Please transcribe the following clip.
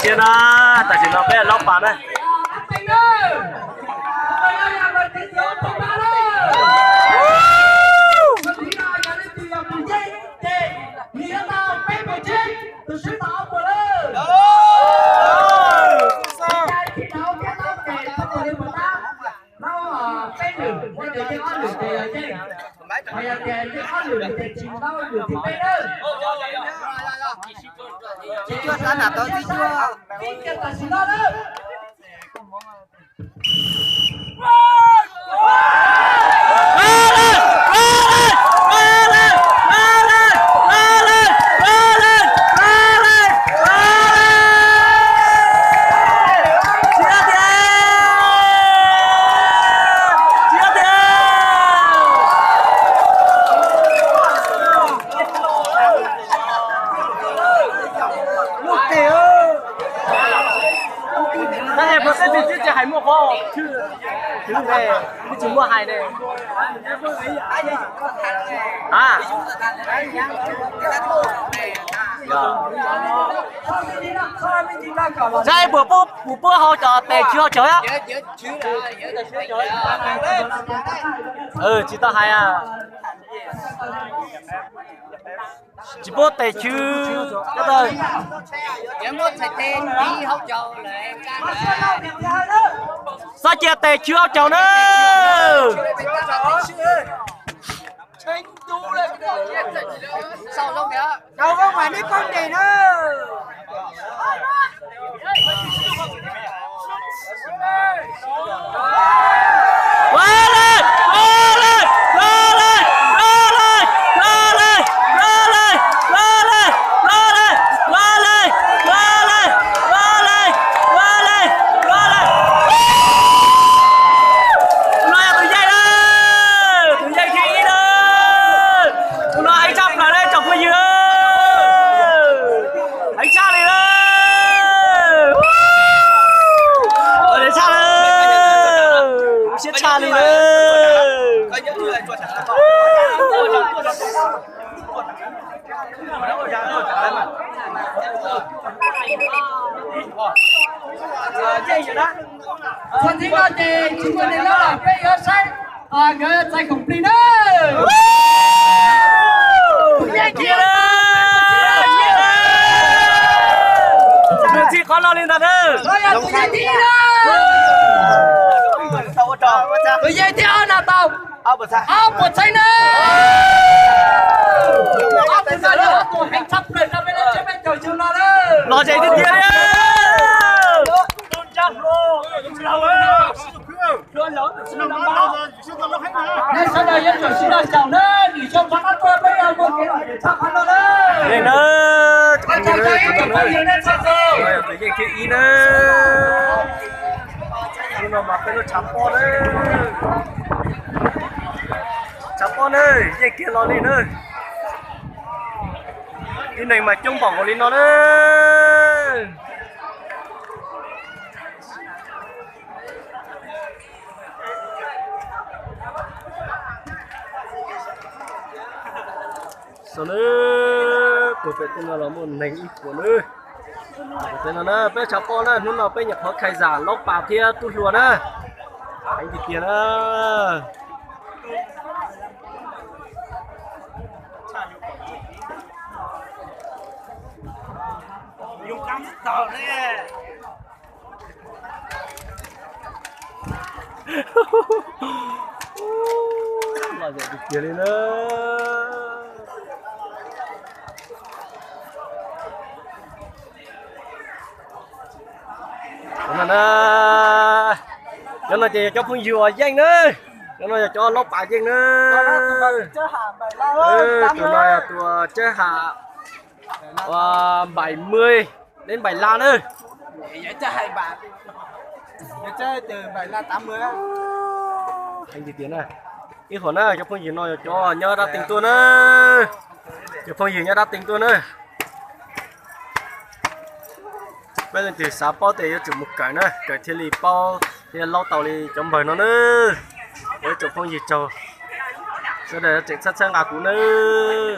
chiến á tại chiến nó bé lóc bán đây Chị chưa sáng nào tới chị chưa? hải mua kho chứ thứ này cái chúng mua hải này à đây bữa bữa họ cho tè chưa chơi á chỉ tao hay à chỉ bố tè chứ cái đời sao chia tè chưa cháu nữa đâu có ngoài nước con gì nữa cha đi nữa. Thân thiết con thì chúng tôi đến đó bây giờ say người say không tin nữa. Đừng chỉ có lo lên ta nữa. Tôi dây theo nào tao. Áo bột say nữa. Áo bột say nữa. Tôi hành sắp lên ra bên trên bên trời chiều nào đó. Lo chạy đi kia đi. Nên sau này dân chủ xin là chào nữa, thì cho phát ăn tôi bây giờ một cái chắc ăn đó đấy. Đây nữa, con chào cho em phải nhìn lên sao rồi. Tự nhiên cái ý nữa. Nhưng mà mặc cái nó chấm po đấy. Chấm po ơi, cái kia lo đi nữa. Cái này mà trông bỏng của lên nó đấy. sau nữa của cái tên là một nền ít của nữa tên là nó bé cháu con á nó bé nhập họ khai giả lóc bào kia tu luôn á anh thì tiền á dùng cắm tờ đấy là gì tiền đi nữa cho nó chỉ cho phương dừa danh nữa cho nó cho lóc bạc danh nữa tụi này tụi chơi hạ 70 đến 75 nữa Vậy chơi 2 bạc. Vậy chơi từ 75 80 á. anh gì tiền này ít khoản nữa cho phương dừa nó cho nhớ ra tình tôi nữa cho phương dừa nhớ ra tình tôi nữa bây giờ thì sáu bao thì chụp một cái nữa cái thiên lý bao thì lâu tàu thì chấm bời nó nữa với chụp không gì trâu sau đây chỉnh sát sang ngã cũ nữa